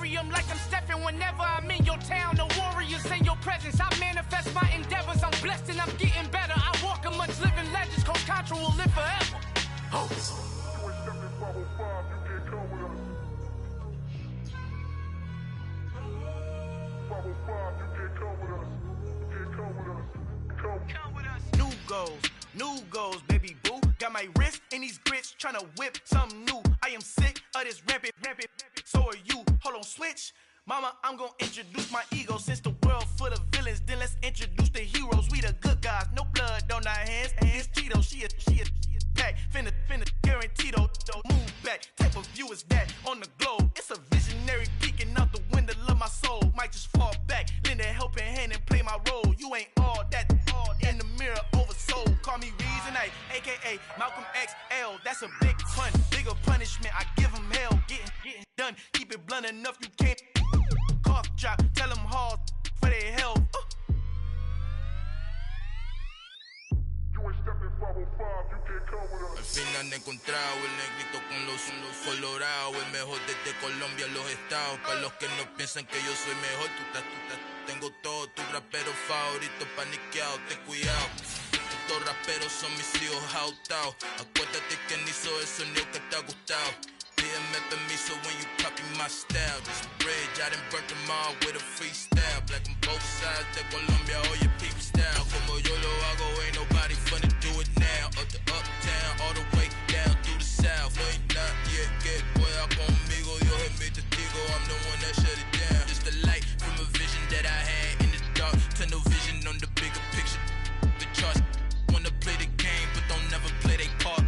podium like I'm stepping whenever I'm in your town. The warriors in your presence. I manifest my endeavors. I'm blessed and I'm getting better. I walk amongst living legends. Coach Contra will live forever. Oh. New goals, baby boo. Got my wrist in these grits, tryna whip something new. I am sick of this rampant. So are you. Hold on, switch. Mama, I'm gonna introduce my ego. Since the world full of villains, then let's introduce the heroes. We the good guys, no blood on our hands. It's Cheeto, she is pack. Finna, guaranteed don't move back. Type of view is that on the globe. It's a visionary peeking out the window of my soul. Might just fall back, lend a helping hand and play my role. You ain't all that in the mirror oversold. Call me Reason A, aka Malcolm XL. That's a big pun, bigger punishment. I give him hell, getting done. Keep it blunt enough, you can't cough drop. Tell them hard for their health. Al fin han encontrado el negrito con los colorados, el mejor desde Colombia a los estados. Para los que no piensan que yo soy mejor, tengo todo tu rapero favorito paniqueado, ten cuidado. Estos raperos son mis hijos jautados. Acuérdate quién hizo el sonido que te ha gustado. Pídeme permiso when you copy my style. This bridge, I done burnt them all with a freestyle. Black on both sides de Colombia, oye people style. Como yo lo hago, ain't nobody finna do it now. Up to uptown, all the way down through the south. No hay nadie que pueda conmigo, Dios es mi testigo. I'm the one that shut it down. Just the light from a vision that I had in the dark. Tunnel vision on the bigger picture. The charts wanna play the game, but don't never play their part.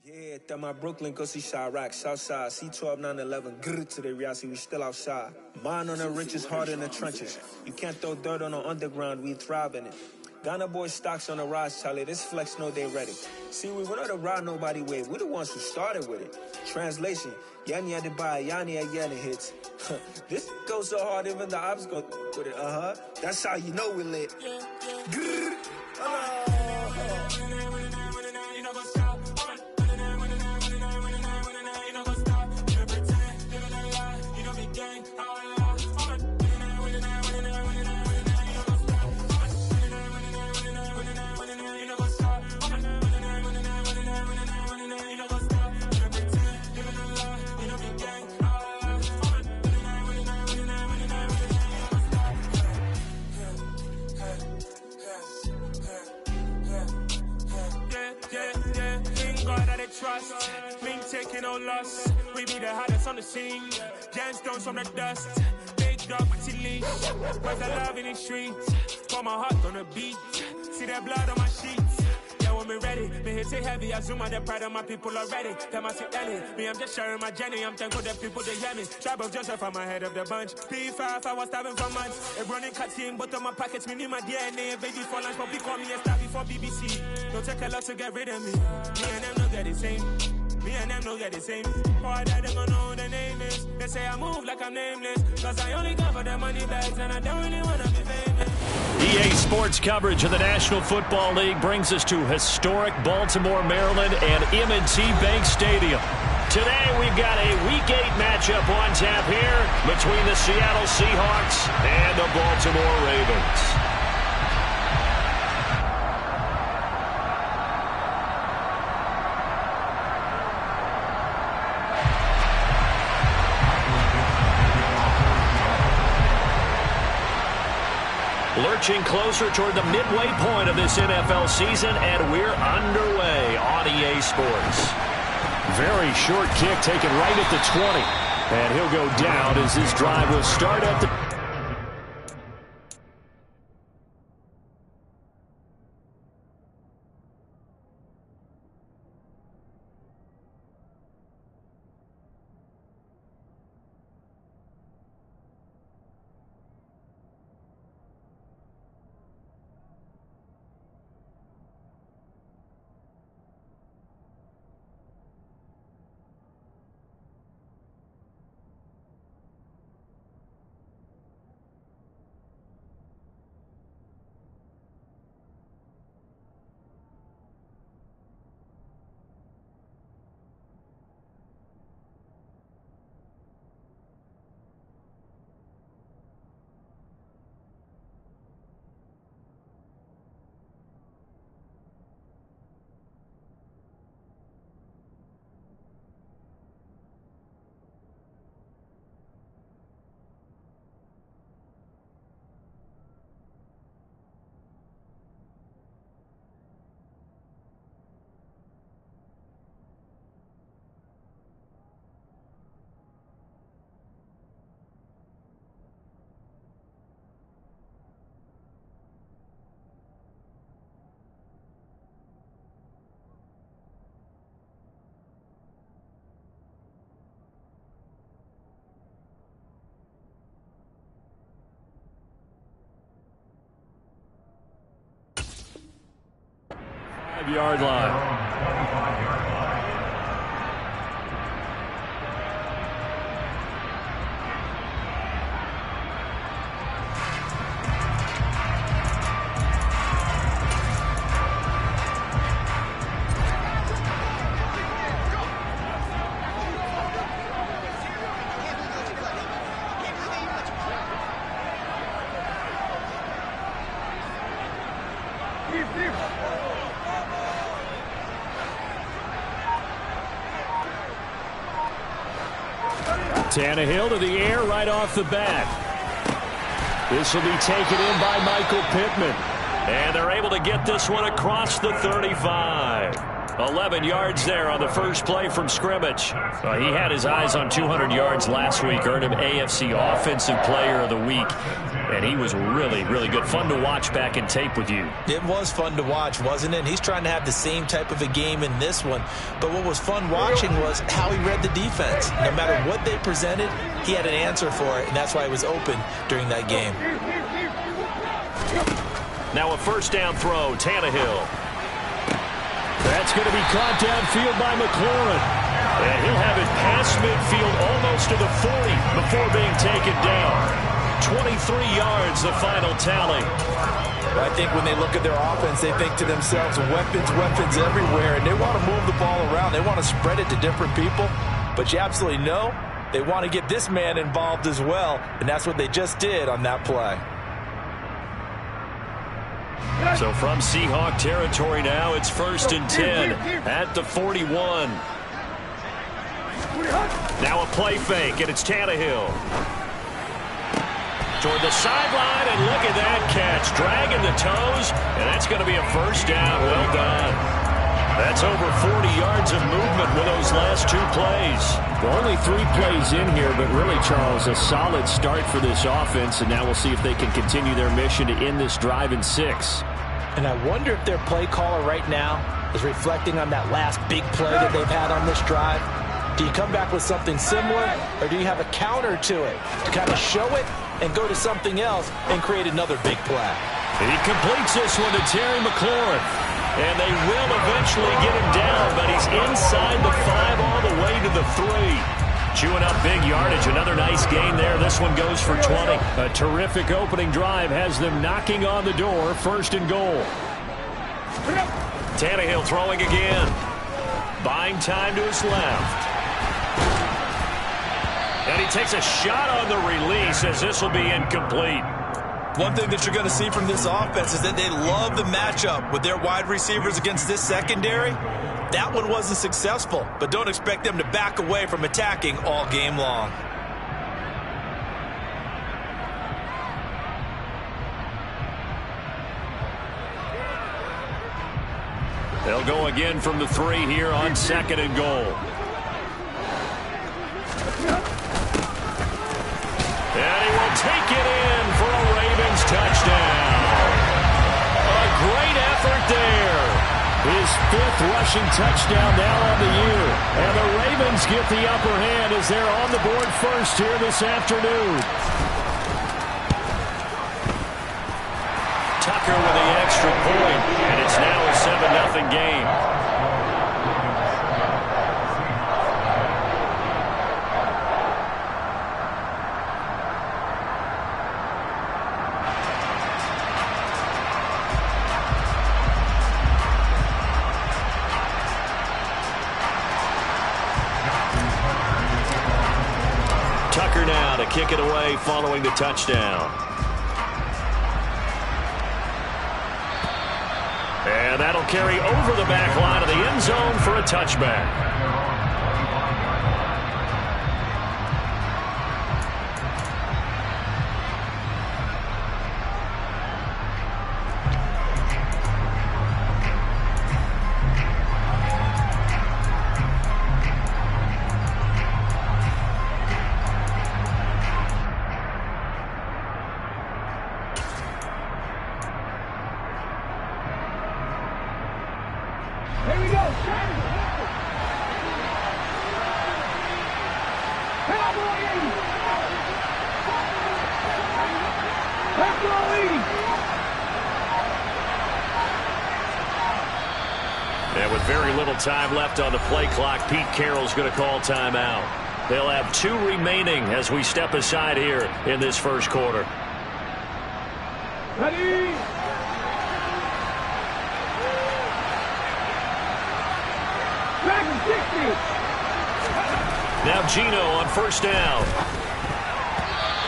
Yeah, that my Brooklyn, go see Chirac, Southside, C12, 911, grr to the Riasi, we still outside. Mine on the riches, hard in the trenches. You can't throw dirt on the underground, we thrive in it. Ghana boys stocks on the rise, Charlie, this flex know they ready. See, we went on the ride nobody wave, we the ones who started with it. Translation, Yanni had to buy, Yanni had Yanni hits. This goes so hard, even the ops go with it, That's how you know we lit. Grr, trust, me taking no loss. We be the hottest on the scene. Gemstones from the dust. Big dog, Matty Leash. Where's the love in the streets? Pour my heart on the beat. See that blood on my sheets. Yeah, when me ready, me hit it heavy. I zoom out the pride of my people already. Them I see Ellie. Me, I'm just sharing my journey. I'm thankful that people they hear me. Tribe of Joseph, I'm ahead of the bunch. P5, I was starving for months. A running cut team, but on my pockets, me need my DNA. Baby for lunch, but call me a star before BBC. Don't take a lot to get rid of me. Me and them don't get the same. Me and them don't get the same. Boy, that them gonna know the name is. They say I move like I'm nameless. Cause I only cover the money bags and I don't really wanna be famous. EA Sports coverage of the National Football League brings us to historic Baltimore, Maryland and M&T Bank Stadium. Today we've got a Week 8 matchup on tap here between the Seattle Seahawks and the Baltimore Ravens. Lurching closer toward the midway point of this NFL season, and we're underway on EA Sports. Very short kick taken right at the 20. And he'll go down as this drive will start at the... 5-yard line. Tannehill to the air right off the bat. This will be taken in by Michael Pittman. And they're able to get this one across the 35. 11 yards there on the first play from scrimmage. He had his eyes on 200 yards last week, earned him AFC Offensive Player of the Week. And he was really, really good. Fun to watch back in tape with you. It was fun to watch, wasn't it? He's trying to have the same type of a game in this one. But what was fun watching was how he read the defense. No matter what they presented, he had an answer for it, and that's why he was open during that game. Now a first down throw, Tannehill. That's going to be caught downfield by McLaurin. And he'll have it past midfield almost to the 40 before being taken down. 23 yards, the final tally. I think when they look at their offense, they think to themselves, weapons everywhere, and they want to move the ball around. They want to spread it to different people. But you absolutely know they want to get this man involved as well, and that's what they just did on that play. So from Seahawk territory now, it's 1st and 10 at the 41. Now a play fake, and it's Tannehill. Toward the sideline, and look at that catch. Dragging the toes, and that's going to be a first down. Well done. That's over 40 yards of movement with those last 2 plays. Well, only 3 plays in here, but really, Charles, a solid start for this offense, and now we'll see if they can continue their mission to end this drive in 6. And I wonder if their play caller right now is reflecting on that last big play that they've had on this drive. Do you come back with something similar, or do you have a counter to it to kind of show it and go to something else and create another big play? He completes this one to Terry McLaurin. And they will eventually get him down, but he's inside the 5 all the way to the 3. Chewing up big yardage. Another nice gain there. This one goes for 20. A terrific opening drive has them knocking on the door. 1st and goal. Tannehill throwing again. Buying time to his left. And he takes a shot on the release as this will be incomplete. One thing that you're going to see from this offense is that they love the matchup with their wide receivers against this secondary. That one wasn't successful, but don't expect them to back away from attacking all game long. They'll go again from the 3 here on 2nd and goal. And he will take it in for a Ravens touchdown. A great effort there. His 5th rushing touchdown now on the year. And the Ravens get the upper hand as they're on the board first here this afternoon. Tucker with the extra point, and it's now a 7-0 game. Tucker now to kick it away following the touchdown. And that'll carry over the back line of the end zone for a touchback. very little time left on the play clock. Pete Carroll's going to call timeout. They'll have 2 remaining as we step aside here in this first quarter. Ready? Now Geno on first down.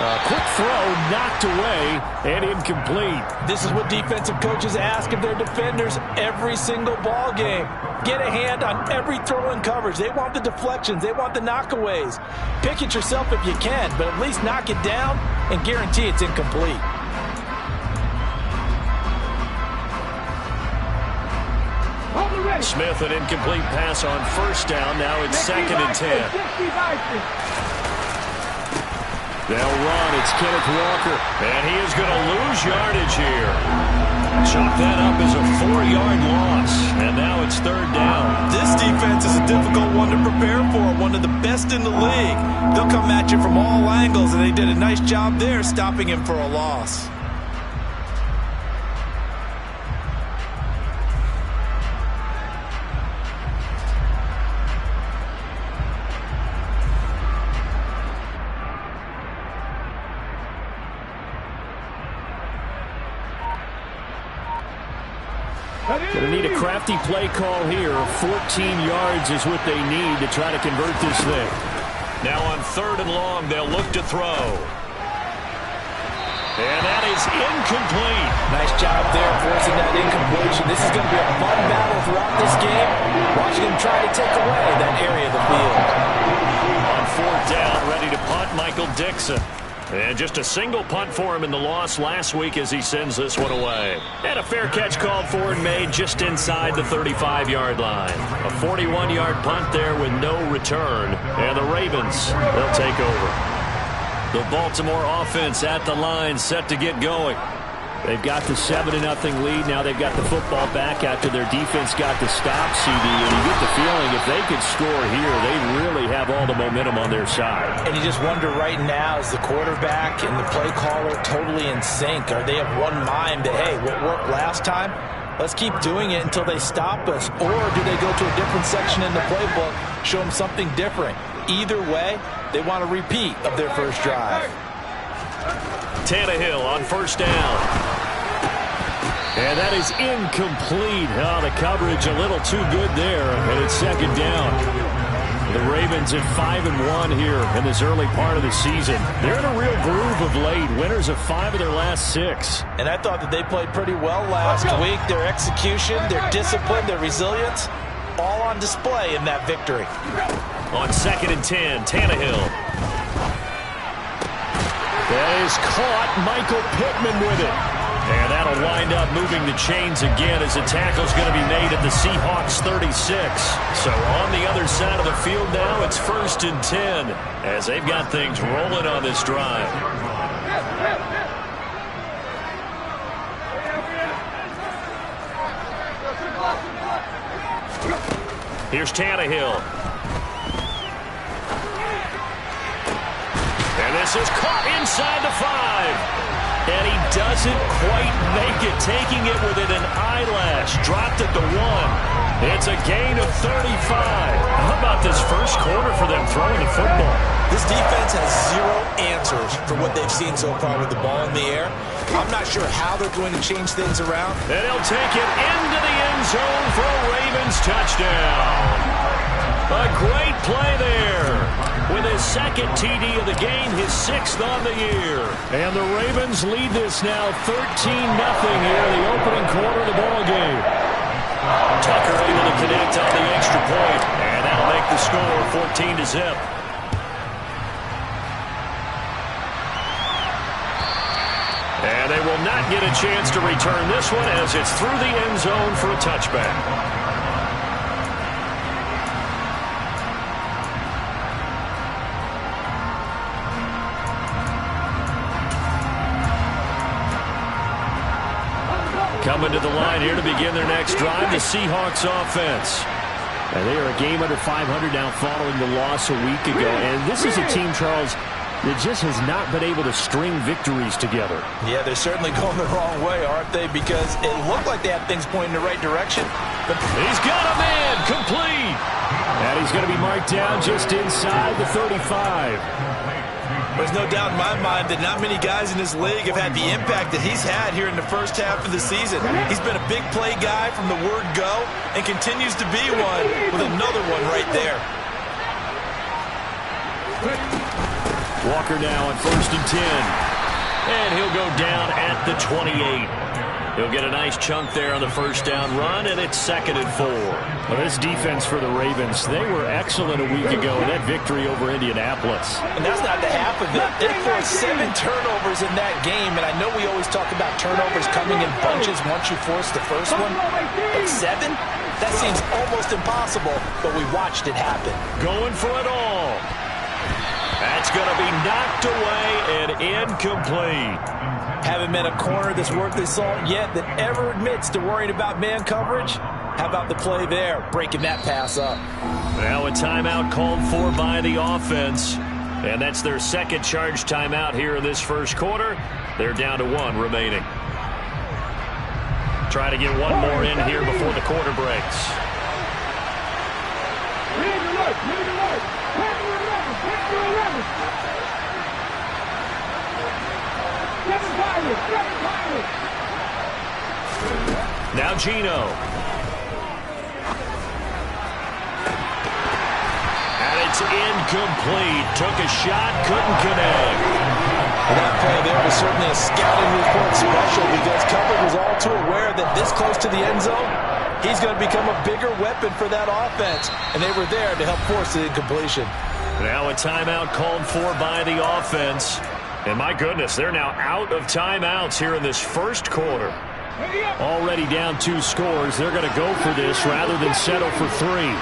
A quick throw knocked away and incomplete. This is what defensive coaches ask of their defenders every single ball game. Get a hand on every throw in coverage. They want the deflections. They want the knockaways. Pick it yourself if you can, but at least knock it down and guarantee it's incomplete. Smith, an incomplete pass on first down. Now it's 2nd and 10. They'll run. It's Kenneth Walker. And he is going to lose yardage here. Chalk that up as a 4-yard loss. And now it's 3rd down. This defense is a difficult one to prepare for. One of the best in the league. They'll come at you from all angles, and they did a nice job there stopping him for a loss. Going to need a crafty play call here. 14 yards is what they need to try to convert this thing. Now on 3rd and long, they'll look to throw. And that is incomplete. Nice job there forcing that incompletion. This is going to be a fun battle throughout this game. Watching him try to take away that area of the field. On 4th down, ready to punt, Michael Dixon. And just a single punt for him in the loss last week as he sends this one away. And a fair catch called for and made just inside the 35-yard line. A 41-yard punt there with no return. And the Ravens, they'll take over. The Baltimore offense at the line, set to get going. They've got the 7-0 lead. Now they've got the football back after their defense got the stop, CD. And you get the feeling if they could score here, they really have all the momentum on their side. And you just wonder right now, is the quarterback and the play caller totally in sync? Are they of one mind that, hey, what worked last time? Let's keep doing it until they stop us. Or do they go to a different section in the playbook, show them something different? Either way, they want a repeat of their first drive. Tannehill on first down. And that is incomplete. Oh, the coverage a little too good there, and it's 2nd down. The Ravens at 5-1 here in this early part of the season. They're in a real groove of late. Winners of 5 of their last 6. And I thought that they played pretty well last week. Their execution, their discipline, their resilience, all on display in that victory. On 2nd and 10, Tannehill. That is caught. Michael Pittman with it. And that'll wind up moving the chains again as the tackle's going to be made at the Seahawks 36. So on the other side of the field now, it's 1st and 10 as they've got things rolling on this drive. Here's Tannehill. And this is caught inside the 5. And he doesn't quite make it, taking it within an eyelash. Dropped at the 1. It's a gain of 35. How about this first quarter for them throwing the football? This defense has 0 answers for what they've seen so far with the ball in the air. I'm not sure how they're going to change things around. And he'll take it into the end zone for a Ravens touchdown. A great play there. With his 2nd TD of the game, his 6th on the year. And the Ravens lead this now 13-0 here in the opening quarter of the ball game. Tucker able to connect on the extra point, and that'll make the score 14-0. And they will not get a chance to return this one as it's through the end zone for a touchback. Coming to the line here to begin their next drive, the Seahawks offense. And they are a game under 500 now following the loss a week ago. And this is a team, Charles, It just has not been able to string victories together. Yeah, they're certainly going the wrong way, aren't they? Because it looked like they had things pointing in the right direction. But he's got a man, complete. And he's going to be marked down just inside the 35. There's no doubt in my mind that not many guys in this league have had the impact that he's had here in the first half of the season. He's been a big play guy from the word go and continues to be one with another one right there. Walker now on 1st and 10. And he'll go down at the 28. He'll get a nice chunk there on the first down run, and it's 2nd and 4. Well, this defense for the Ravens, they were excellent a week ago in that victory over Indianapolis. And that's not the half of it. They forced 7 turnovers in that game, and I know we always talk about turnovers coming in bunches once you force the first one. But 7? That seems almost impossible, but we watched it happen. Going for it all. That's going to be knocked away and incomplete. Haven't met a corner that's worth his salt yet that ever admits to worrying about man coverage. How about the play there, breaking that pass up? Now a timeout called for by the offense. And that's their second charge timeout here in this first quarter. They're down to 1 remaining. Try to get one more in here before the quarter breaks. Now Geno. And it's incomplete. Took a shot, couldn't connect. Well, that play there was certainly a scouting report special because coverage was all too aware that this close to the end zone, he's going to become a bigger weapon for that offense. And they were there to help force the incompletion. Now a timeout called for by the offense. And my goodness, they're now out of timeouts here in this first quarter. Already down 2 scores. They're going to go for this rather than settle for 3.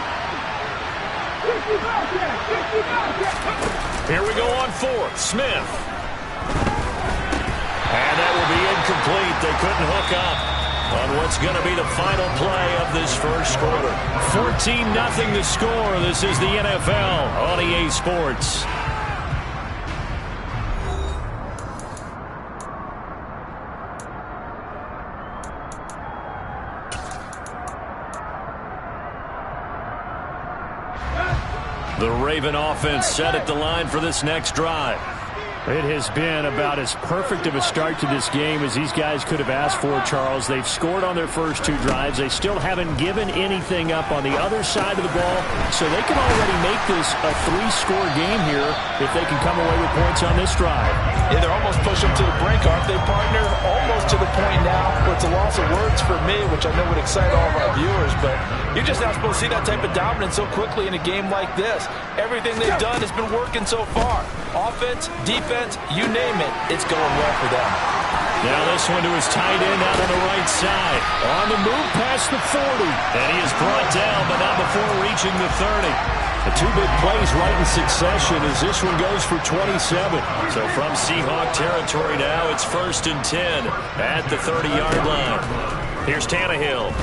Here we go on 4th. Smith. And that will be incomplete. They couldn't hook up on what's going to be the final play of this first quarter. 14-0 the score. This is the NFL on EA Sports. The Raven offense set at the line for this next drive. It has been about as perfect of a start to this game as these guys could have asked for, Charles. They've scored on their first 2 drives. They still haven't given anything up on the other side of the ball, so they can already make this a 3-score game here if they can come away with points on this drive. Yeah, they're almost pushing to the brink, aren't they, partner? Almost to the point now where it's a loss of words for me, which I know would excite all of our viewers, but you're just not supposed to see that type of dominance so quickly in a game like this. Everything they've done has been working so far. Offense, defense, you name it, it's going well for them. Now this one to his tight end out on the right side. On the move past the 40. And he is brought down, but not before reaching the 30. The 2 big plays right in succession as this one goes for 27. So from Seahawk territory now, it's 1st and 10 at the 30-yard line. Here's Tannehill.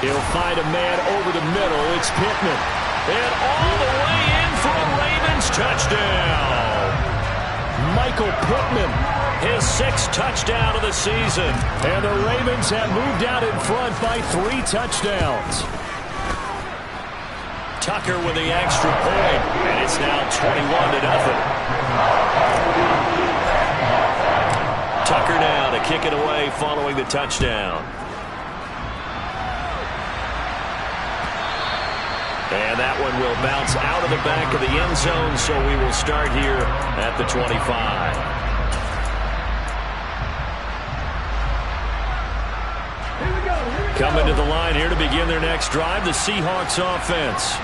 He'll find a man over the middle. It's Pittman. And all the way in for a Ravens touchdown. Michael Pittman, his 6th touchdown of the season. And the Ravens have moved out in front by 3 touchdowns. Tucker with the extra point, and it's now 21-0. Tucker now to kick it away following the touchdown. And that one will bounce out of the back of the end zone, so we will start here at the 25. Coming to the line here to begin their next drive, the Seahawks offense.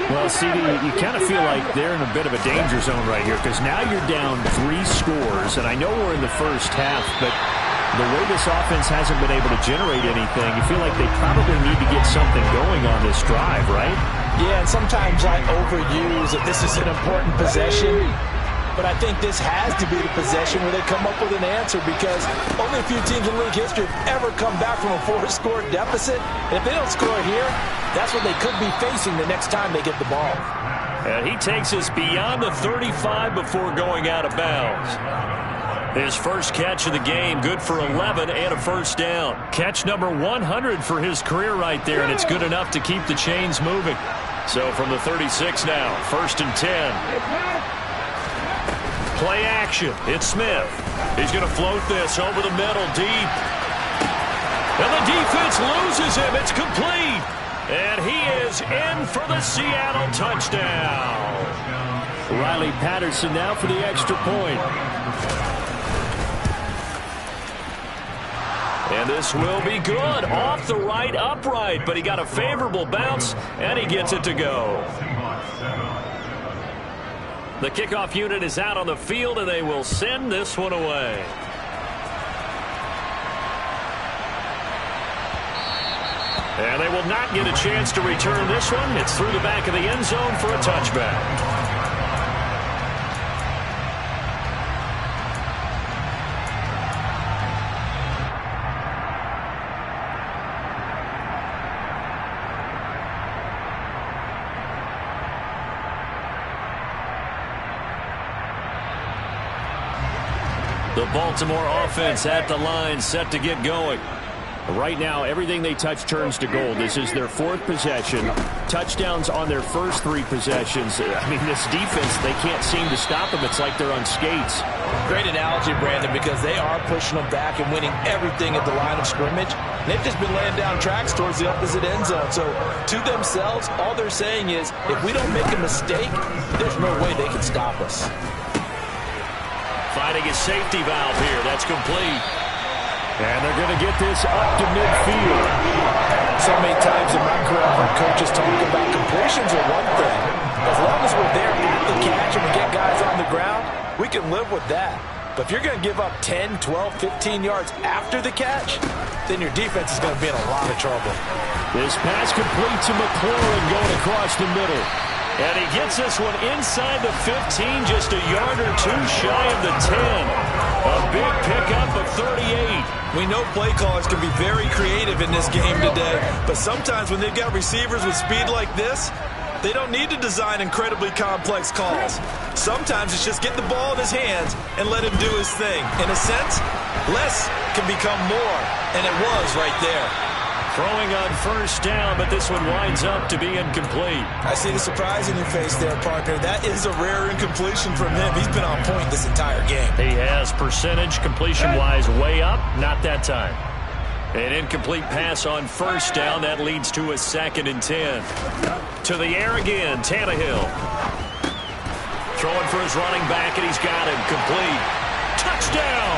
Well, CD, you kind of feel like they're in a bit of a danger zone right here because now you're down 3 scores, and I know we're in the first half, but the way this offense hasn't been able to generate anything, you feel like they probably need to get something going on this drive, right? Yeah, and sometimes I overuse that this is an important possession, but I think this has to be the possession where they come up with an answer because only a few teams in league history have ever come back from a 4-score deficit. And if they don't score here, that's what they could be facing the next time they get the ball. And he takes us beyond the 35 before going out of bounds. His first catch of the game, good for 11 and a first down. Catch number 100 for his career right there, and it's good enough to keep the chains moving. So from the 36 now, 1st and 10. Play action. It's Smith. He's going to float this over the middle deep. And the defense loses him. It's complete. And he is in for the Seattle touchdown. Riley Patterson now for the extra point. And this will be good. Off the right upright, but he got a favorable bounce, and he gets it to go. The kickoff unit is out on the field, and they will send this one away. And they will not get a chance to return this one. It's through the back of the end zone for a touchback. The Baltimore offense at the line, set to get going. Right now, everything they touch turns to gold. This is their 4th possession. Touchdowns on their first 3 possessions. I mean, this defense, they can't seem to stop them. It's like they're on skates. Great analogy, Brandon, because they are pushing them back and winning everything at the line of scrimmage. They've just been laying down tracks towards the opposite end zone. So to themselves, all they're saying is, if we don't make a mistake, there's no way they can stop us. Finding a safety valve here. That's complete. And they're going to get this up to midfield. So many times in my career, I've heard coaches talk about completions are one thing. As long as we're there at the catch and we get guys on the ground, we can live with that. But if you're going to give up 10, 12, 15 yards after the catch, then your defense is going to be in a lot of trouble. This pass complete to McLaurin going across the middle. And he gets this one inside the 15, just a yard or 2 shy of the 10. A big pickup of 38. We know play callers can be very creative in this game today, but sometimes when they've got receivers with speed like this, they don't need to design incredibly complex calls. Sometimes it's just get the ball in his hands and let him do his thing. In a sense, less can become more, and it was right there. Throwing on first down, but this one winds up to be incomplete. I see the surprise in your face there, partner. That is a rare incompletion from him. He's been on point this entire game. He has percentage completion-wise way up. Not that time. An incomplete pass on first down. That leads to a 2nd and 10. To the air again, Tannehill. Throwing for his running back, and he's got him. Complete. Touchdown!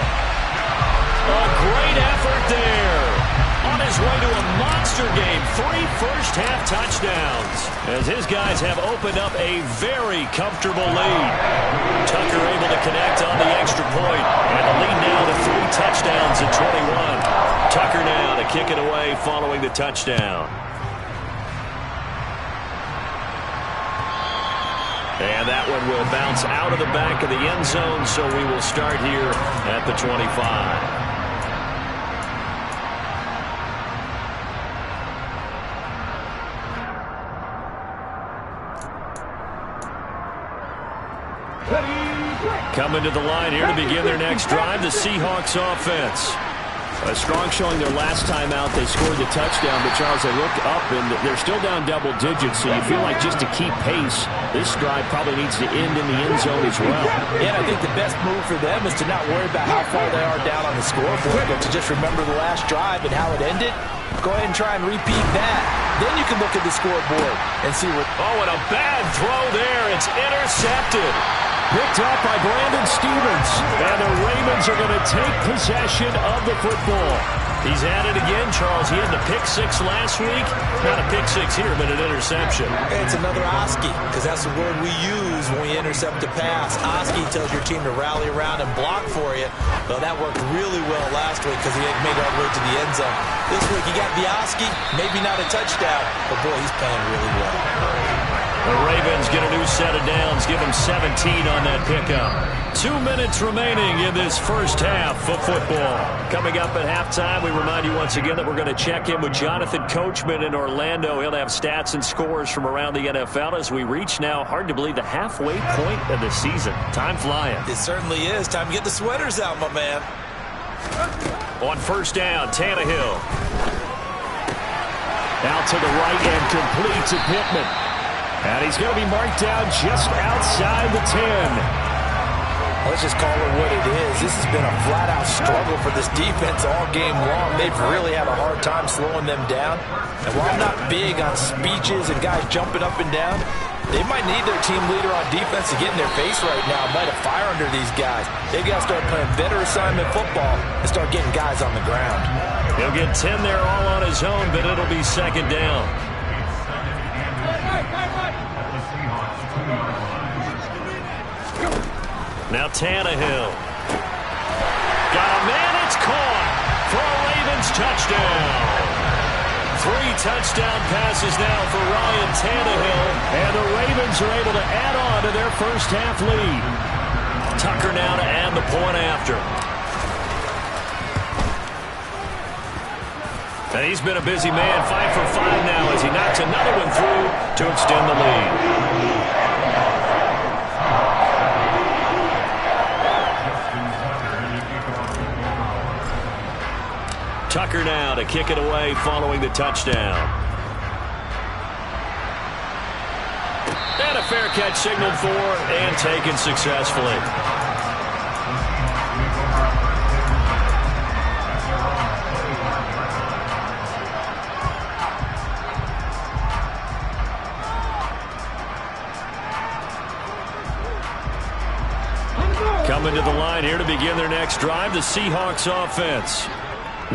A great effort there. On his way to a monster game, 3 first-half touchdowns, as his guys have opened up a very comfortable lead. Tucker able to connect on the extra point, and the lead now to 3 touchdowns at 21. Tucker now to kick it away following the touchdown. And that one will bounce out of the back of the end zone, so we will start here at the 25. Coming to the line here to begin their next drive, the Seahawks offense. A strong showing their last time out. They scored the touchdown, but Charles, they look up and they're still down double digits, so you feel like just to keep pace, this drive probably needs to end in the end zone as well. Yeah, and I think the best move for them is to not worry about how far they are down on the scoreboard, but to just remember the last drive and how it ended. Go ahead and try and repeat that. Then you can look at the scoreboard and see what... Oh, and a bad throw there. It's intercepted. Picked up by Brandon Stevens. And the Ravens are going to take possession of the football. He's at it again, Charles. He had the pick 6 last week. Not a pick 6 here, but an interception. It's another Oski, because that's the word we use when we intercept a pass. Oski tells your team to rally around and block for you. Well, that worked really well last week because he made it all the way to the end zone. This week he got the Oski, maybe not a touchdown, but boy, he's playing really well. The Ravens get a new set of downs, give them 17 on that pickup. 2 minutes remaining in this first half of football. Coming up at halftime, we remind you once again that we're going to check in with Jonathan Coachman in Orlando. He'll have stats and scores from around the NFL as we reach now, hard to believe, the halfway point of the season. Time flying. It certainly is. Time to get the sweaters out, my man. On first down, Tannehill. Out to the right and complete to Pittman. And he's going to be marked down just outside the 10. Let's just call it what it is. This has been a flat-out struggle for this defense all game long. They've really had a hard time slowing them down. And while I'm not big on speeches and guys jumping up and down, they might need their team leader on defense to get in their face right now, light a fire under these guys. They've got to start playing better assignment football and start getting guys on the ground. He'll get 10 there all on his own, but it'll be second down. Now Tannehill. Got a man, it's caught for a Ravens touchdown. 3 touchdown passes now for Ryan Tannehill. And the Ravens are able to add on to their first half lead. Tucker now to add the point after. And he's been a busy man, 5 for 5 now as he knocks another one through to extend the lead. Tucker now to kick it away following the touchdown. And a fair catch signaled for and taken successfully. Coming to the line here to begin their next drive, the Seahawks offense.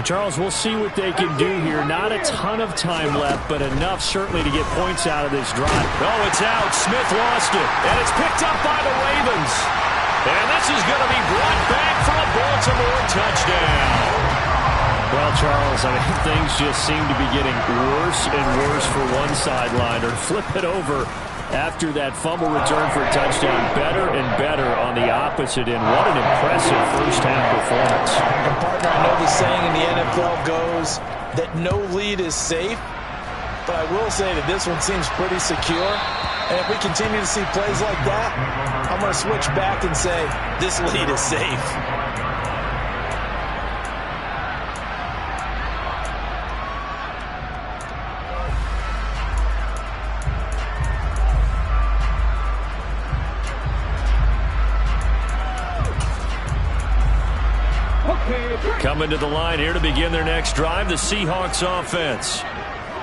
Charles, we'll see what they can do here. Not a ton of time left, but enough certainly to get points out of this drive. Oh, it's out. Smith lost it. And it's picked up by the Ravens. And this is going to be brought back for a Baltimore touchdown. Well, Charles, I mean, things just seem to be getting worse and worse for one sideline. Or flip it over after that fumble return for a touchdown. Better and better on the opposite end. What an impressive first-half performance. And partner, I know the saying in the NFL goes that no lead is safe, but I will say that this one seems pretty secure. And if we continue to see plays like that, I'm going to switch back and say this lead is safe. Coming to the line here to begin their next drive, the Seahawks offense.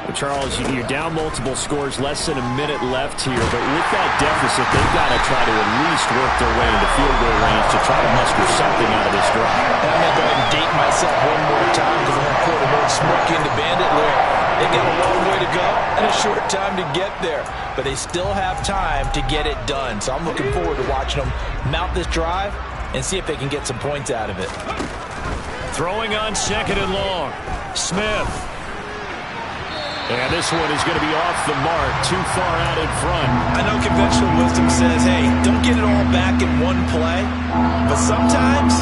Well, Charles, you're down multiple scores, less than a minute left here, but with that deficit, they've got to try to at least work their way into field goal range to try to muster something out of this drive. And I'm going to go ahead and date myself one more time because I'm going to put a word smoke into Bandit Lair. They've got a long way to go and a short time to get there, but they still have time to get it done. So I'm looking forward to watching them mount this drive and see if they can get some points out of it. Throwing on second and long. Smith. And this one is going to be off the mark, too far out in front. I know conventional wisdom says, hey, don't get it all back in one play. But sometimes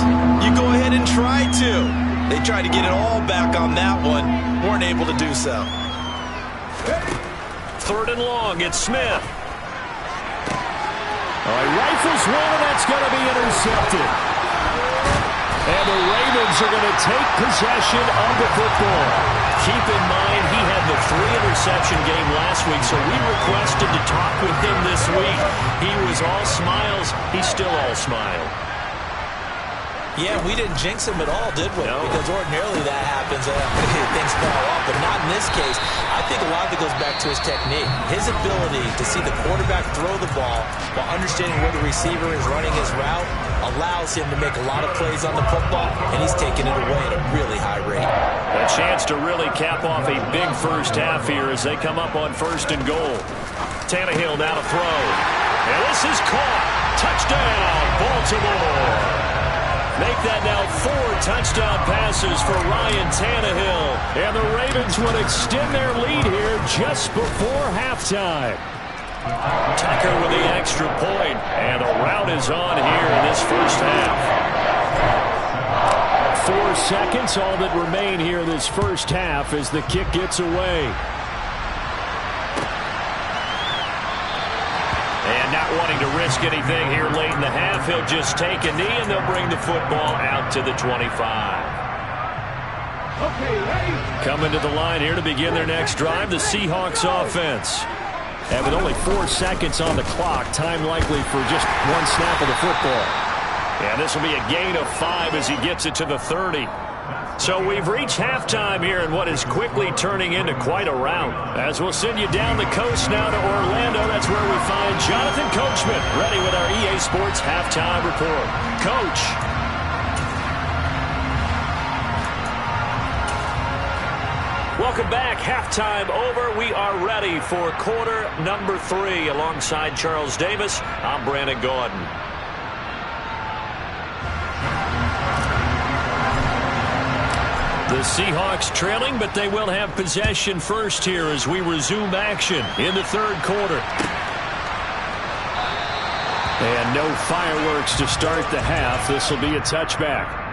you go ahead and try to. They tried to get it all back on that one. Weren't able to do so. Third and long, it's Smith. All right, rifles one, and that's going to be intercepted. And the Ravens are going to take possession of the football. Keep in mind, he had the 3-interception game last week, so we requested to talk with him this week. He was all smiles. He's still all smile. Yeah, we didn't jinx him at all, did we? No. Because ordinarily that happens. Things fall off, but not in this case. I think a lot of it goes back to his technique. His ability to see the quarterback throw the ball while understanding where the receiver is running his route allows him to make a lot of plays on the football, and he's taking it away at a really high rate. A chance to really cap off a big first half here as they come up on first and goal. Tannehill now to throw. And this is caught. Touchdown, Baltimore. Make that now 4 touchdown passes for Ryan Tannehill. And the Ravens would extend their lead here just before halftime. Tucker with the extra point, and a rout is on here in this first half. 4 seconds, all that remain here in this first half as the kick gets away. And not wanting to risk anything here late in the half, he'll just take a knee and they'll bring the football out to the 25. Coming to the line here to begin their next drive, the Seahawks offense. And with only 4 seconds on the clock, time likely for just one snap of the football. And this will be a gain of 5 as he gets it to the 30. So we've reached halftime here in what is quickly turning into quite a rout. As we'll send you down the coast now to Orlando, that's where we find Jonathan Coachman ready with our EA Sports Halftime Report. Coach. Welcome back. Halftime over. We are ready for quarter number 3. Alongside Charles Davis, I'm Brandon Gordon. The Seahawks trailing, but they will have possession first here as we resume action in the third quarter. And no fireworks to start the half. This will be a touchback.